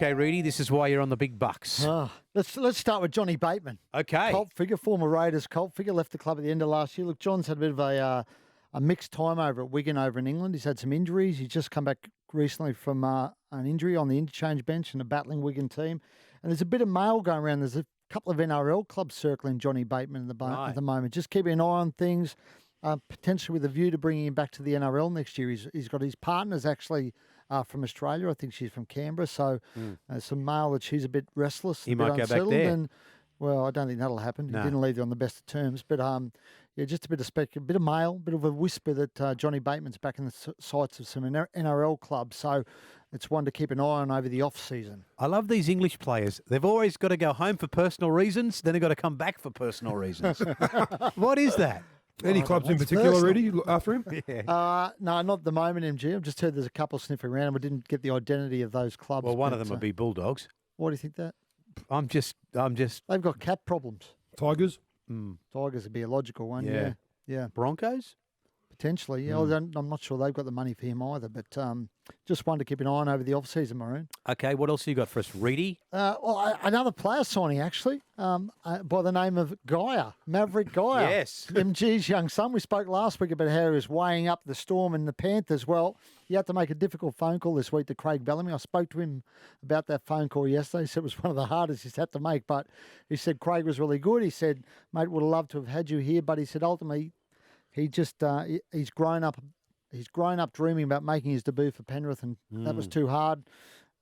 Okay, Reedy, this is why you're on the big bucks. Let's start with Johnny Bateman. Okay. Cult figure, former Raiders cult figure, left the club at the end of last year. Look, John's had a bit of a mixed time over at Wigan over in England. He's had some injuries. He's just come back recently from an injury on the interchange bench in a battling Wigan team. And there's a bit of mail going around. There's a couple of NRL clubs circling Johnny Bateman at the moment. Just keeping an eye on things, potentially with a view to bringing him back to the NRL next year. He's got his partners actually from Australia. I think she's from Canberra. So some mail that she's a bit restless. He might go back there. And, well, I don't think that'll happen. No. He didn't leave you on the best of terms. But, yeah, just a bit of a bit of mail, a bit of a whisper that Johnny Bateman's back in the sights of some NRL clubs. So it's one to keep an eye on over the off-season. I love these English players. They've always got to go home for personal reasons, then they've got to come back for personal reasons. What is that? Any clubs in particular, Ready, after him? Yeah. No, not at the moment, MG. I've just heard there's a couple sniffing around. We didn't get the identity of those clubs. Well, one of them would be Bulldogs. Why do you think that? I'm just. They've got cap problems. Tigers? Tigers would be a logical one. Yeah. Broncos? Potentially, yeah. I'm not sure they've got the money for him either, but just one to keep an eye on over the off-season, Maroon. Okay, what else have you got for us, Reedy? Another player signing, actually, by the name of Geyer, Mavrik Geyer. Yes. MG's young son. We spoke last week about how he was weighing up the Storm and the Panthers. Well, he had to make a difficult phone call this week to Craig Bellamy. I spoke to him about that phone call yesterday. He said it was one of the hardest he's had to make, but he said Craig was really good. He said, mate, would have loved to have had you here, but he said ultimately he just he's grown up. He's grown up dreaming about making his debut for Penrith, and that was too hard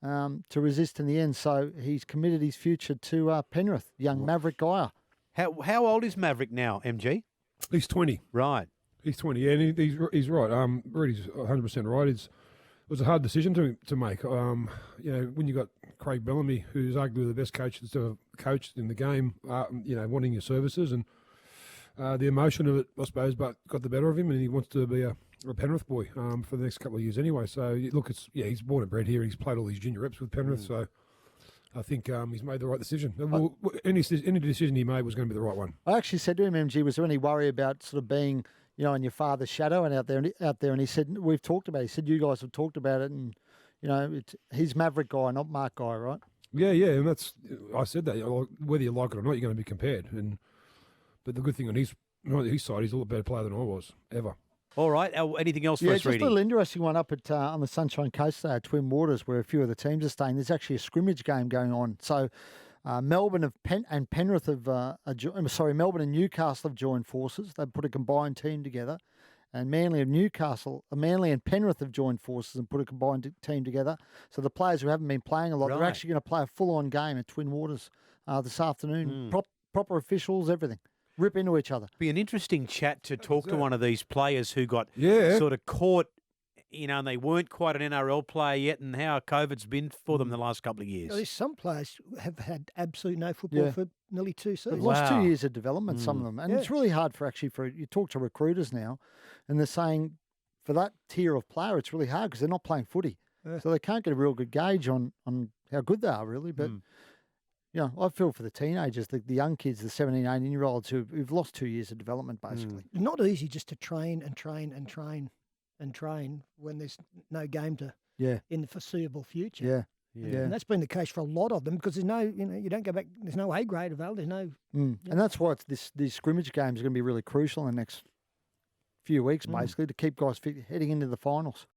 to resist in the end. So he's committed his future to Penrith, young Mavrik Geyer. How old is Mavrik now, MG? He's 20. Right. He's 20, yeah, and he's right. Ready's 100% right. It was a hard decision to make. When you got Craig Bellamy, who's arguably the best coach that's ever coached in the game, wanting your services, and the emotion of it, I suppose, but got the better of him, and he wants to be a Penrith boy for the next couple of years anyway. So, look, he's born and bred here. He's played all these junior reps with Penrith, so I think he's made the right decision. Any decision he made was going to be the right one. I actually said to him, MG, was there any worry about sort of being, in your father's shadow and out there? And he said, we've talked about it. He said, you guys have talked about it, and, he's Mavrik Geyer, not Mark Geyer, right? Yeah, and I said that. Whether you like it or not, you're going to be compared. But the good thing on his side, he's a lot better player than I was, ever. All right. Anything else for us, just Reedy? a little interesting one up at on the Sunshine Coast there at Twin Waters, where a few of the teams are staying. There's actually a scrimmage game going on. So Melbourne and Penrith Melbourne and Newcastle have joined forces. They've put a combined team together. And Manly and Penrith have joined forces and put a combined team together. So the players who haven't been playing a lot, they're actually going to play a full-on game at Twin Waters this afternoon. Proper officials, everything. Rip into each other. Be an interesting chat to talk to one of these players who got sort of caught, and they weren't quite an NRL player yet, and how COVID's been for them the last couple of years. There's some players have had absolutely no football for nearly 2 seasons. They've lost 2 years of development, some of them. And it's really hard for you talk to recruiters now, and they're saying for that tier of player, it's really hard because they're not playing footy. So they can't get a real good gauge on how good they are, really. But I feel for the teenagers, the young kids, the 17, 18-year-olds who've lost 2 years of development, basically. It's not easy just to train and train and train and train when there's no game in the foreseeable future. Yeah. And that's been the case for a lot of them because there's no, you don't go back, there's no A grade available, there's no... And that's why these scrimmage games are going to be really crucial in the next few weeks, basically, to keep guys fit heading into the finals.